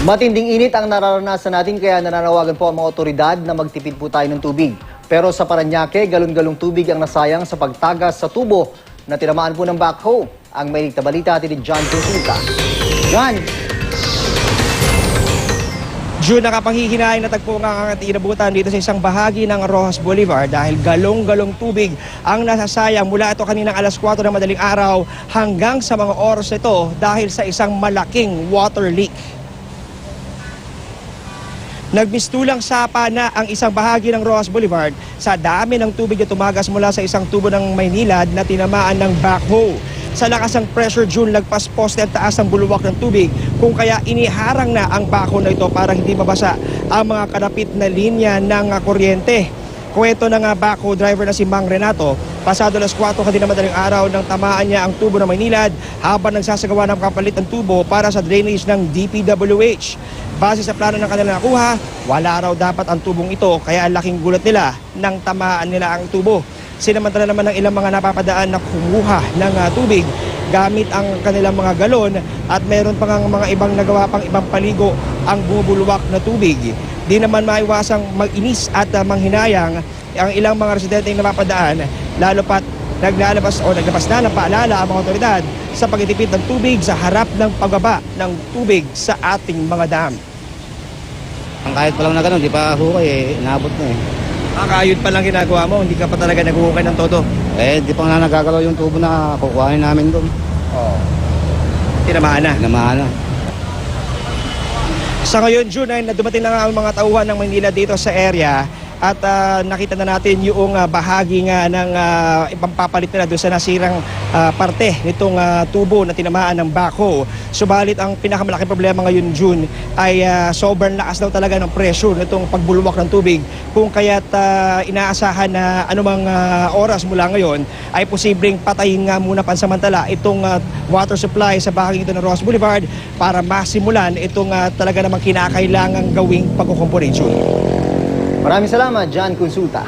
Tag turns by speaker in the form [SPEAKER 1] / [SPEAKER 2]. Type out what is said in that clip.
[SPEAKER 1] Matinding init ang nararanasan natin kaya nananawagan po ang mga otoridad na magtipid po tayo ng tubig. Pero sa Parañaque, galon-galong tubig ang nasayang sa pagtagas sa tubo na tinamaan po ng backhoe. Ang mainit na balita atin ni John Consulta. John!
[SPEAKER 2] June, nakapanghihinayang natagpo nga ang inabutan dito sa isang bahagi ng Rojas Boulevard dahil galong-galong tubig ang nasasayang mula ito kaninang alas 4 ng madaling araw hanggang sa mga oras ito dahil sa isang malaking water leak. Nagmistulang sapa na ang isang bahagi ng Rojas Boulevard sa dami ng tubig na tumagas mula sa isang tubo ng Maynilad na tinamaan ng backhoe. Sa lakas ng pressure, June, lagpas poste at taas ng buluwak ng tubig kung kaya iniharang na ang backhoe na ito para hindi mabasa ang mga kalapit na linya ng kuryente. Kwento ng backhoe driver na si Mang Renato, pasado alas 4 kanina madaling araw nang tamaan niya ang tubo ng Maynilad habang nagsasagawa ng kapalit ng tubo para sa drainage ng DPWH. Base sa plano ng kanilang nakuha, wala raw dapat ang tubong ito kaya ang laking gulat nila nang tamaan nila ang tubo. Sinamantala naman ng ilang mga napapadaan na kumuha ng tubig gamit ang kanilang mga galon at meron pang mga ibang nagawa pang ibang paligo ang bumubulwak na tubig. Di naman maiwasang mag-inis at manghinayang ang ilang mga residente yung napapadaan lalo pat naglabas na ng paalala ang mga otoridad sa pagtitipid ng tubig sa harap ng pagbaba ng tubig sa ating mga dam.
[SPEAKER 3] Ang kahit pa lang na gano'n, di pa hukay inaabot na eh.
[SPEAKER 2] Kakayod pa lang ginagawa mo, hindi ka pa talaga naghuhukay ng todo.
[SPEAKER 3] Di pa nga nagagalaw yung tubo na kukuhanin namin doon.
[SPEAKER 2] Tinamaan na.
[SPEAKER 3] Tinamaan na.
[SPEAKER 2] Sa ngayon, June, ay dumating na nga ang mga tauhan ng Maynila dito sa area at nakita na natin yung bahagi nga ng ipampapalit nila doon sa nasirang parte nitong tubo na tinamaan ng backhoe. Subalit ang pinakamalaking problema ngayon, June, ay sobrang lakas daw talaga ng pressure nitong pagbulwak ng tubig kung kaya't inaasahan na anumang oras mula ngayon ay posibleng patayin nga muna pansamantala itong water supply sa bahagi ito ng Rojas Boulevard para masimulan itong talaga namang kinakailangang gawing pagkukumpunin, June.
[SPEAKER 1] Maraming salamat, John Consulta.